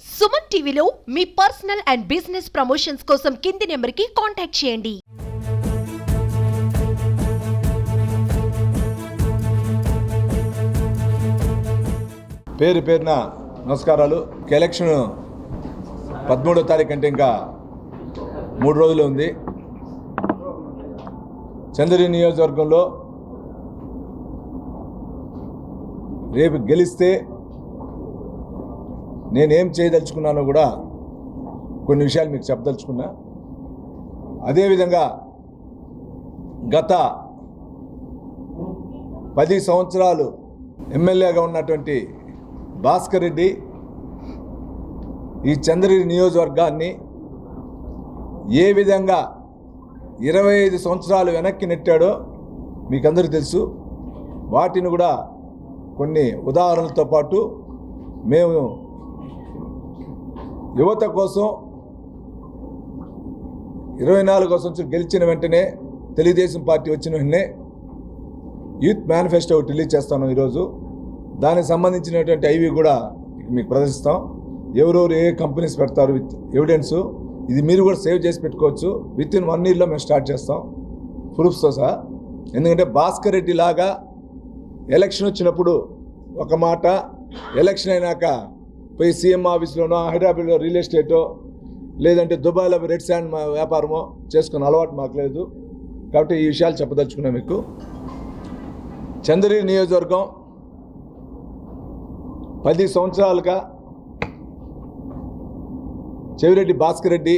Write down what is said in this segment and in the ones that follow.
సుమన్ టీవీలో మీ personal and business promotions కోసం కింది నెంబర్కి కాంటాక్ట్ చేయండి. పేరు పేరున నమస్కారాలు. ఎలక్షన్ 13వ తారీఖు అంటే ఇంకా 3 రోజులు ఉంది. చంద్రగిరి నియోజకవర్గంలో రేపు గెలిస్తే నేనేం చేయదలుచుకున్నానో కూడా కొన్ని విషయాలు మీకు చెప్పదలుచుకున్నా. అదేవిధంగా గత 10 సంవత్సరాలు ఎమ్మెల్యేగా ఉన్నటువంటి భాస్కర్ రెడ్డి ఈ చంద్రగిరి నియోజకవర్గాన్ని ఏ విధంగా 25 సంవత్సరాలు వెనక్కి నెట్టాడో మీకు అందరికీ తెలుసు. వాటిని కూడా కొన్ని ఉదాహరణలతో పాటు మేము యువత కోసం 24వ సంవత్సరం గెలిచిన వెంటనే తెలుగుదేశం పార్టీ వచ్చిన వెంటనే యూత్ మేనిఫెస్టో రిలీజ్ చేస్తాను ఈరోజు. దానికి సంబంధించినటువంటి ఐవి కూడా మీకు ప్రదర్శిస్తాం. ఎవరెవరు ఏ కంపెనీస్ పెడతారు విత్ ఎవిడెన్సు, ఇది మీరు కూడా సేవ్ చేసి పెట్టుకోవచ్చు. విత్ ఇన్ 1 ఇయర్లో మేము స్టార్ట్ చేస్తాం ప్రూఫ్స్తో సహా. ఎందుకంటే భాస్కర్ రెడ్డి లాగా ఎలక్షన్ వచ్చినప్పుడు ఒక మాట, ఎలక్షన్ అయినాక పోయి సీఎం ఆఫీస్లోనో హైదరాబాద్లో రియల్ ఎస్టేటో లేదంటే దుబాయ్లో రెడ్ శాండ్ వ్యాపారమో చేసుకున్న అలవాటు మాకు లేదు. కాబట్టి ఈ విషయాలు చెప్పదలుచుకున్నాం మీకు. చంద్రగిరి నియోజకవర్గం 10 సంవత్సరాలుగా చెవిరెడ్డి భాస్కర్ రెడ్డి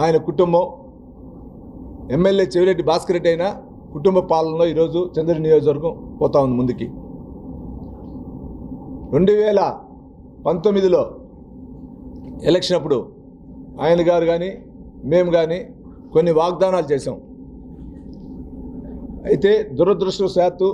ఆయన కుటుంబం, ఎమ్మెల్యే చెవిరెడ్డి భాస్కర్ రెడ్డి అయిన కుటుంబ పాలనలో ఈరోజు చంద్రగిరి నియోజకవర్గం పోతా ఉంది ముందుకి. 2019లో ఎలక్షన్ అప్పుడు ఆయన గారు కానీ మేము కానీ కొన్ని వాగ్దానాలు చేసాం. అయితే దురదృష్టవశాత్తు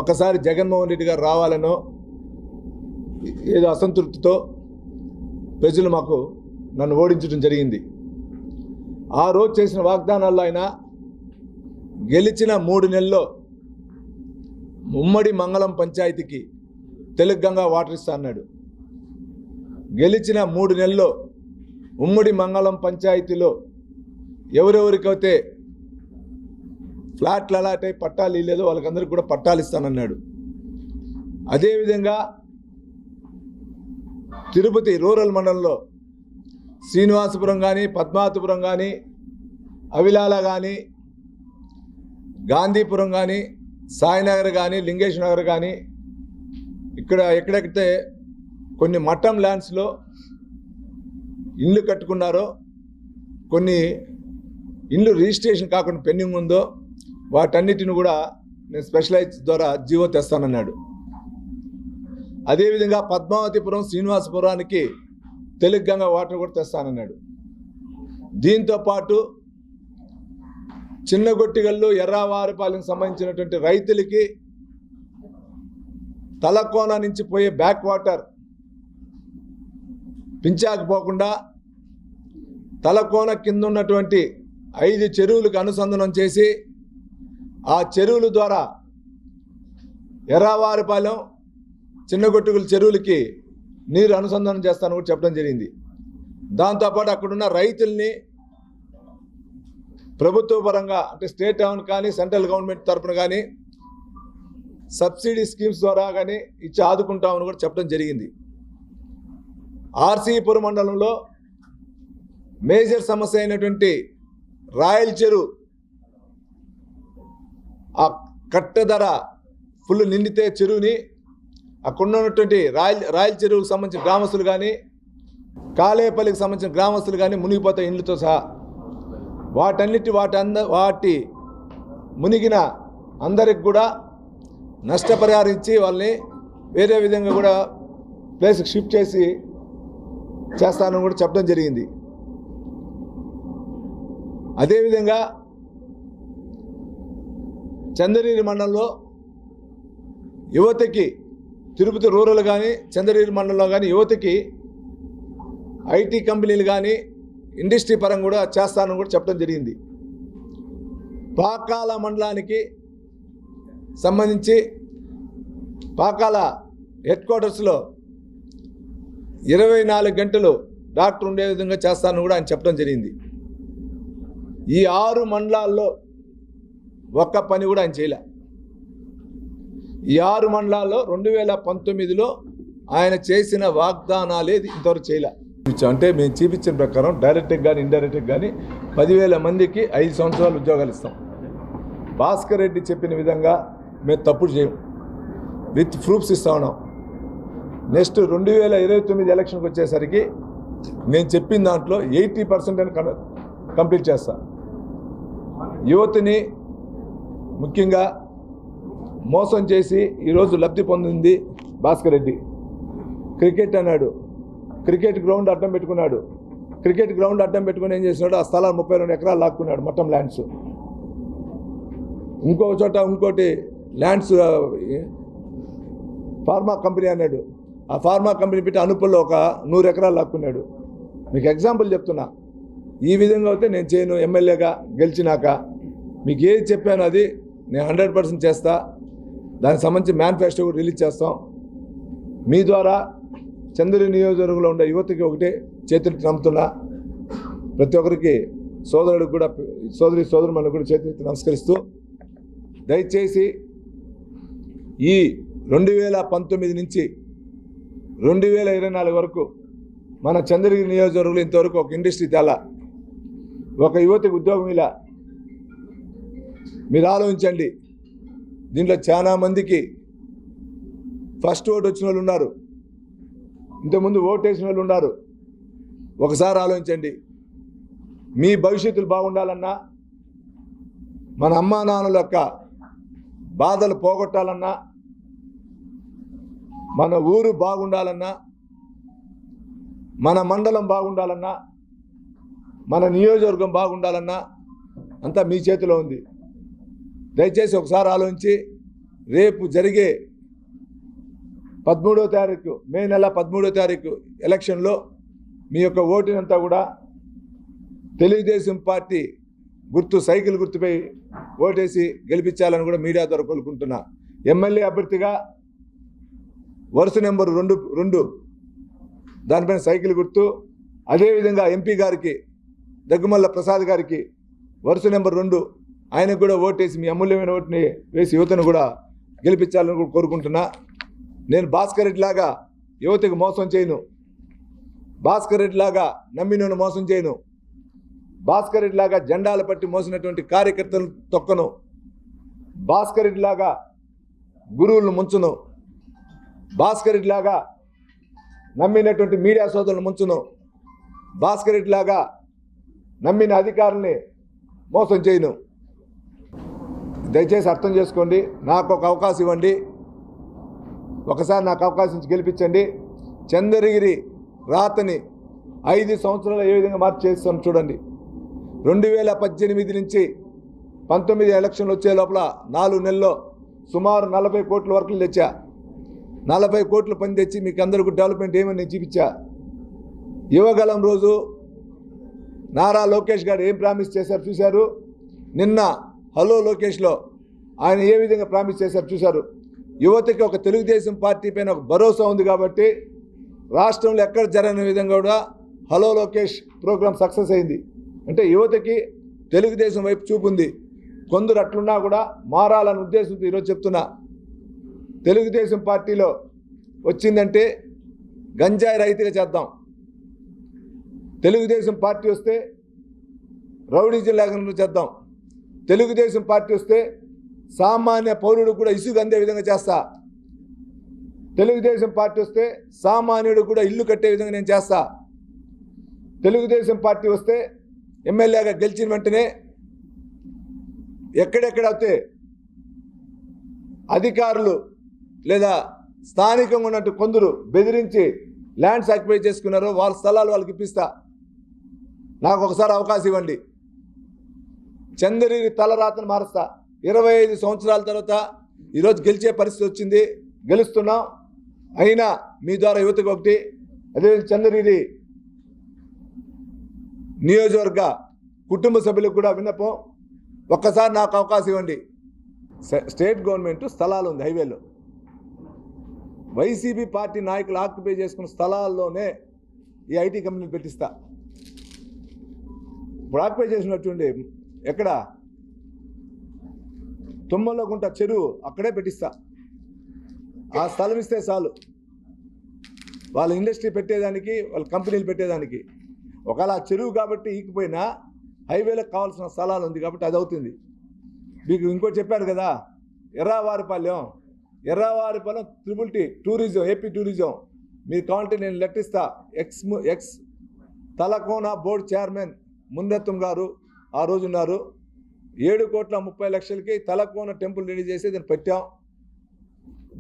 ఒక్కసారి జగన్మోహన్ రెడ్డి గారు రావాలనో ఏదో అసంతృప్తితో ప్రజలు నన్ను ఓడించడం జరిగింది. ఆ రోజు చేసిన వాగ్దానాల్లో ఆయన గెలిచిన 3 నెలల్లో ఉమ్మడి మంగళం పంచాయతీకి తెలుగంగా వాటర్ ఇస్తా అన్నాడు. గెలిచిన 3 నెలల్లో ఉమ్మడి మంగళం పంచాయతీలో ఎవరెవరికైతే ఫ్లాట్లు అలాంటి పట్టాలు ఇవ్వలేదో వాళ్ళకందరికీ కూడా పట్టాలు ఇస్తానన్నాడు. అదేవిధంగా తిరుపతి రూరల్ మండలంలో శ్రీనివాసపురం కానీ, పద్మావతిపురం కానీ, అవిలాల కానీ, గాంధీపురం కానీ, సాయినగర్ కానీ, లింగేశ్వర నగర్ కానీ, ఇక్కడ ఎక్కడెక్కడైతే కొన్ని మఠం ల్యాండ్స్లో ఇల్లు కట్టుకున్నారో, కొన్ని ఇల్లు రిజిస్ట్రేషన్ కాకుండా పెండింగ్ ఉందో వాటన్నిటిని కూడా నేను స్పెషలైజ్ ద్వారా జీవో తెస్తానన్నాడు. అదేవిధంగా పద్మావతిపురం శ్రీనివాసపురానికి తెలుగంగా వాటర్ కూడా తెస్తానన్నాడు. దీంతోపాటు చిన్నగొట్టిగల్లు ఎర్రావారిపాలెంకి సంబంధించినటువంటి రైతులకి తలకోన నుంచి పోయే బ్యాక్ వాటర్ పించాకపోకుండా తలకోన కింద ఉన్నటువంటి 5 చెరువులకు అనుసంధానం చేసి ఆ చెరువుల ద్వారా ఎర్రావారిపాలెం చిన్నగొట్టుగుల చెరువులకి నీరు అనుసంధానం చేస్తానని కూడా చెప్పడం జరిగింది. దాంతోపాటు అక్కడున్న రైతుల్ని ప్రభుత్వ పరంగా అంటే స్టేట్ గవర్నమెంట్ కానీ సెంట్రల్ గవర్నమెంట్ తరఫున కానీ సబ్సిడీ స్కీమ్స్ ద్వారా కానీ ఇచ్చి ఆదుకుంటామని కూడా చెప్పడం జరిగింది. ఆర్సీపురం మండలంలో మేజర్ సమస్య అయినటువంటి రాయల్ చెరువు ఆ కట్ట ధర ఫుల్ నిండితే చెరువుని అక్కడ ఉన్నటువంటి రాయల్ చెరువుకు సంబంధించిన గ్రామస్తులు కానీ, కాలేపల్లికి సంబంధించిన గ్రామస్తులు కానీ మునిగిపోతాయి ఇండ్లతో సహా. వాటి మునిగిన అందరికి కూడా నష్టపరిహారం ఇచ్చి వాళ్ళని వేరే విధంగా కూడా ప్లేస్కి షిఫ్ట్ చేస్తానని కూడా చెప్పడం జరిగింది. అదేవిధంగా చంద్రగిరి మండలంలో యువతకి తిరుపతి రూరల్ కానీ చంద్రగిరి మండలంలో కానీ యువతకి ఐటీ కంపెనీలు కానీ ఇండస్ట్రీ పరంగా కూడా చేస్తానని కూడా చెప్పడం జరిగింది. పాకాల మండలానికి సంబంధించి పాకాల హెడ్ క్వార్టర్స్లో 24 గంటలు డాక్టర్ ఉండే విధంగా చేస్తానని కూడా ఆయన చెప్పడం జరిగింది. ఈ 6 మండలాల్లో ఒక్క పని కూడా ఆయన చేయలే. ఈ 6 మండలాల్లో 2019లో ఆయన చేసిన వాగ్దానాలేది ఇంతవరకు చేయలే. అంటే మేము చూపించిన ప్రకారం డైరెక్ట్గా కానీ ఇండైరెక్ట్గా కానీ 10,000 మందికి 5 సంవత్సరాలు ఉద్యోగాలు ఇస్తాం. భాస్కర్ రెడ్డి చెప్పిన విధంగా మేము తప్పుడు చేయం, విత్ ప్రూఫ్స్ ఇస్తా ఉన్నాం. నెక్స్ట్ 2029 ఎలక్షన్కి వచ్చేసరికి నేను చెప్పిన దాంట్లో 80% కంప్లీట్ చేస్తా. యువతిని ముఖ్యంగా మోసం చేసి ఈరోజు లబ్ధి పొందింది భాస్కర్ రెడ్డి. క్రికెట్ అన్నాడు, క్రికెట్ గ్రౌండ్ అడ్డం పెట్టుకున్నాడు. క్రికెట్ గ్రౌండ్ అడ్డం పెట్టుకుని ఏం చేసినాడు, ఆ స్థలాలు 32 ఎకరాలు లాక్కున్నాడు, మొత్తం ల్యాండ్స్. ఇంకో చోట ఇంకోటి ల్యాండ్స్ ఫార్మా కంపెనీ అన్నాడు, ఆ ఫార్మా కంపెనీ పెట్టి అనుపుల్లో ఒక 100 ఎకరాలు లాక్కున్నాడు. మీకు ఎగ్జాంపుల్ చెప్తున్నా. ఈ విధంగా అయితే నేను చేయను. ఎమ్మెల్యేగా గెలిచినాక మీకు ఏది చెప్పానో అది నేను 100% చేస్తా. దానికి సంబంధించి మేనిఫెస్టో కూడా రిలీజ్ చేస్తాం. మీ ద్వారా చంద్రగిరి నియోజకవర్గంలో ఉండే యువతకి ఒకటే చేతులెత్తి నమ్ముతున్నా. ప్రతి ఒక్కరికి సోదరుడికి కూడా సోదరుమణులకు కూడా చేతులెత్తి నమస్కరిస్తూ, దయచేసి ఈ 2019 నుంచి 2024 వరకు మన చంద్రగిరి నియోజకవర్గంలో ఇంతవరకు ఒక ఇండస్ట్రీ తేలా, ఒక యువతకి ఉద్యోగం ఇలా. మీరు ఆలోచించండి. దీంట్లో చాలా మందికి ఫస్ట్ ఓటు వచ్చిన వాళ్ళు ఉన్నారు, ఇంతకుముందు ఓటు వేసిన వాళ్ళు ఉన్నారు. ఒకసారి ఆలోచించండి. మీ భవిష్యత్తులు బాగుండాలన్నా, మన అమ్మా నాన్నల యొక్క బాధలు పోగొట్టాలన్నా, మన ఊరు బాగుండాలన్నా, మన మండలం బాగుండాలన్నా, మన నియోజకవర్గం బాగుండాలన్నా అంతా మీ చేతిలో ఉంది. దయచేసి ఒకసారి ఆలోచించి రేపు జరిగే 13వ తారీఖు, మే నెల 13వ తారీఖు ఎలక్షన్లో మీ యొక్క ఓటునంతా కూడా తెలుగుదేశం పార్టీ గుర్తు సైకిల్ గుర్తుపై ఓటేసి గెలిపించాలని కూడా మీడియా ద్వారా కోరుకుంటున్నా. ఎమ్మెల్యే అభ్యర్థిగా వరుస నెంబర్ 2 దానిపైన సైకిల్ గుర్తు, అదేవిధంగా ఎంపీ గారికి దగ్గుమల్ల ప్రసాద్ గారికి వరుస నెంబర్ 2 ఆయనకు కూడా ఓటేసి మీ అమూల్యమైన ఓటుని వేసి యువతను కూడా గెలిపించాలని కూడా కోరుకుంటున్నా. నేను భాస్కర్ రెడ్డి లాగా యువతకు మోసం చేయను, భాస్కర్ రెడ్డి లాగా నమ్మినను మోసం చేయను, భాస్కర్ రెడ్డి లాగా జెండాలు పట్టి మోసినటువంటి కార్యకర్తలను తొక్కను, భాస్కర్ రెడ్డి లాగా గురువులను ముంచును, భాస్కర్ రెడ్డి లాగా నమ్మినటువంటి మీడియా సోదరులను ముంచును, భాస్కర్ రెడ్డి లాగా నమ్మిన అధికారుల్ని మోసం చేయను. దయచేసి అర్థం చేసుకోండి. నాకు ఒక అవకాశం ఇవ్వండి, ఒకసారి నాకు అవకాశం ఇచ్చి గెలిపించండి. చంద్రగిరి రాతని 5 సంవత్సరాలు ఏ విధంగా మార్చి చేస్తాను చూడండి. 2018 నుంచి 19 ఎలక్షన్లు వచ్చే లోపల 4 నెలల్లో సుమారు 40 కోట్ల వర్కులు తెచ్చా. 40 కోట్ల పని తెచ్చి మీకు అందరికీ డెవలప్మెంట్ ఏమని నేను చూపించా. యువగలం రోజు నారా లోకేష్ గారు ఏం ప్రామిస్ చేశారు చూశారు. నిన్న హలో లోకేష్లో ఆయన ఏ విధంగా ప్రామిస్ చేశారు చూశారు. యువతకి ఒక తెలుగుదేశం పార్టీ పైన ఒక భరోసా ఉంది కాబట్టి రాష్ట్రంలో ఎక్కడ జరగని విధంగా కూడా హలో లోకేష్ ప్రోగ్రాం సక్సెస్ అయింది. అంటే యువతకి తెలుగుదేశం వైపు చూపుంది. కొందరు అట్లున్నా కూడా మారాలని ఉద్దేశంతో ఈరోజు చెప్తున్నా. తెలుగుదేశం పార్టీలో వచ్చిందంటే గంజాయి రహితగా చేద్దాం. తెలుగుదేశం పార్టీ వస్తే రౌడీజం లేకుండా చేద్దాం. తెలుగుదేశం పార్టీ వస్తే సామాన్య పౌరుడు కూడా ఇసుగు అందే విధంగా చేస్తా. తెలుగుదేశం పార్టీ వస్తే సామాన్యుడు కూడా ఇల్లు కట్టే విధంగా నేను చేస్తా. తెలుగుదేశం పార్టీ వస్తే ఎమ్మెల్యేగా గెలిచిన వెంటనే ఎక్కడెక్కడ అయితే అధికారులు లేదా స్థానికంగా ఉన్నట్టు కొందరు బెదిరించి ల్యాండ్స్ ఆక్యుపై చేసుకున్నారో వాళ్ళ స్థలాలు వాళ్ళకి ఇప్పిస్తా. నాకు ఒకసారి అవకాశం ఇవ్వండి. చంద్రగిరి తలరాతను మారుస్తా. 25 సంవత్సరాల తర్వాత ఈరోజు గెలిచే పరిస్థితి వచ్చింది, గెలుస్తున్నాం. అయినా మీ ద్వారా యువతకు ఒకటి, అదే చంద్రగిరి నియోజకవర్గ కుటుంబ సభ్యులకు కూడా విన్నపం, ఒక్కసారి నాకు అవకాశం ఇవ్వండి. స్టేట్ గవర్నమెంట్ స్థలాలు ఉంది హైవేలో, వైసీపీ పార్టీ నాయకులు ఆక్యుపై చేసుకున్న స్థలాల్లోనే ఈ ఐటీ కంపెనీలు పెట్టిస్తా. ఇప్పుడు ఆక్యుపై చేసినట్టుండి ఎక్కడ తుమ్మలగుంట చెరువు అక్కడే పెట్టిస్తా. ఆ స్థలం ఇస్తే చాలు వాళ్ళ ఇండస్ట్రీ పెట్టేదానికి, వాళ్ళ కంపెనీలు పెట్టేదానికి. ఒకవేళ ఆ చెరువు కాబట్టి ఈకిపోయినా హైవేలకు కావాల్సిన స్థలాలు ఉంది కాబట్టి అది అవుతుంది. మీకు ఇంకోటి చెప్పాను కదా, Erravaripalem triple-tea tourism, AP tourism. మీరు కావాలంటే నేను లెట్టిస్తా. X Talakona board chairman Munratnam గారు ఆ రోజు ఉన్నారు. 7,30,00,000కి తలకోన టెంపుల్ రెడీ చేసి దాన్ని పెట్టాం.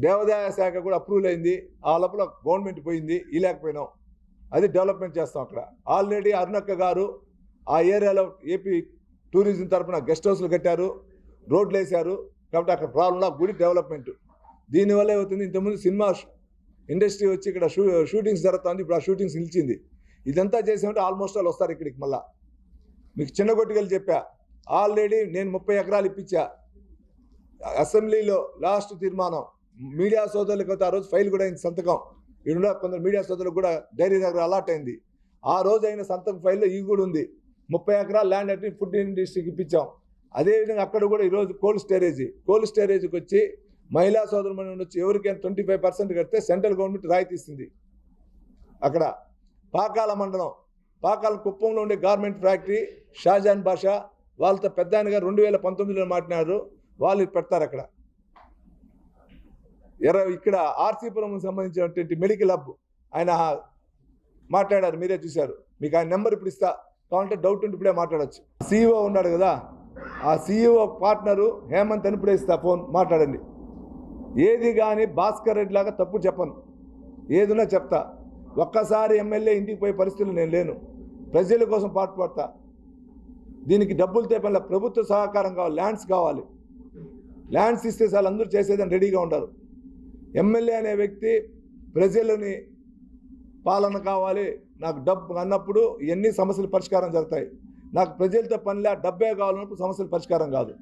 దేవాదాయ శాఖ కూడా అప్రూవల్ అయింది. ఆ లోపల గవర్నమెంట్ పోయింది, లేకపోయినాం. అది డెవలప్మెంట్ చేస్తాం అక్కడ. ఆల్రెడీ అరుణక్క గారు ఆ ఏరియాలో ఏపీ టూరిజం తరఫున గెస్ట్ హౌస్లు కట్టారు, రోడ్లు వేశారు. కాబట్టి అక్కడ ప్రాబ్లం గుడి డెవలప్మెంట్. దీనివల్ల ఏమవుతుంది, ఇంతకుముందు సినిమా ఇండస్ట్రీ వచ్చి ఇక్కడ షూటింగ్స్ జరుగుతుంది. ఇప్పుడు ఆ షూటింగ్స్ నిలిచింది. ఇదంతా చేసామంటే ఆల్మోస్ట్ వాళ్ళు వస్తారు ఇక్కడికి. మళ్ళా మీకు చిన్న కొట్టుకెళ్ళి చెప్పా, ఆల్రెడీ నేను 30 ఎకరాలు ఇప్పించా. అసెంబ్లీలో లాస్ట్ తీర్మానం మీడియా సోదరులకు ఆ రోజు ఫైల్ కూడా అయింది, సంతకం. ఇక్కడ కొందరు మీడియా సోదరులకు కూడా డైరీ దగ్గర అలాట్ అయింది. ఆ రోజు అయిన సంతకం ఫైల్లో ఇవి కూడా ఉంది. 30 ఎకరాల ల్యాండ్ అంటే ఫుడ్ ఇండస్ట్రీకి ఇప్పించాం. అదేవిధంగా అక్కడ కూడా ఈరోజు కోల్డ్ స్టోరేజ్కి వచ్చి మహిళా సోదరుమణి వచ్చి ఎవరికైనా 25% కడితే సెంట్రల్ గవర్నమెంట్ రాయితీ ఇస్తుంది. అక్కడ పాకాల మండలం, పాకాల కుప్పంలో ఉండే గార్మెంట్ ఫ్యాక్టరీ షాజాన్ బాషా వాళ్ళతో పెద్ద ఆయనగా 2019లో మాట్లాడారు, వాళ్ళు పెడతారు అక్కడ. ఇక్కడ ఆర్సీపురం సంబంధించినటువంటి మెడికల్ హబ్ ఆయన మాట్లాడారు, మీరే చూశారు. మీకు ఆయన నెంబర్ ఇప్పుడు ఇస్తా, కావాలంటే డౌట్ ఉంటే ఇప్పుడే మాట్లాడచ్చు. CEO ఉన్నాడు కదా, ఆ CEO పార్ట్నరు హేమంత్ అని ఇప్పుడే ఇస్తా, ఫోన్ మాట్లాడండి. ఏది కానీ భాస్కర్ రెడ్డి లాగా తప్పు చెప్పను, ఏదున్నా చెప్తా. ఒక్కసారి ఎమ్మెల్యే ఇంటికి పోయే పరిస్థితులు నేను లేను. ప్రజల కోసం పాటుపడతా. దీనికి డబ్బులు తేపల్ల ప్రభుత్వ సహకారం కావాలి, ల్యాండ్స్ కావాలి. ల్యాండ్స్ ఇస్తే చాలు, అందరూ చేసేదని రెడీగా ఉండరు. ఎమ్మెల్యే అనే వ్యక్తి ప్రజలని పాలన కావాలి, నాకు డబ్బు అన్నప్పుడు ఎన్ని సమస్యలు పరిష్కారం జరుగుతాయి. నాకు ప్రజలతో పనిలే, డబ్బే కావాలన్నప్పుడు సమస్యలు పరిష్కారం కాదు.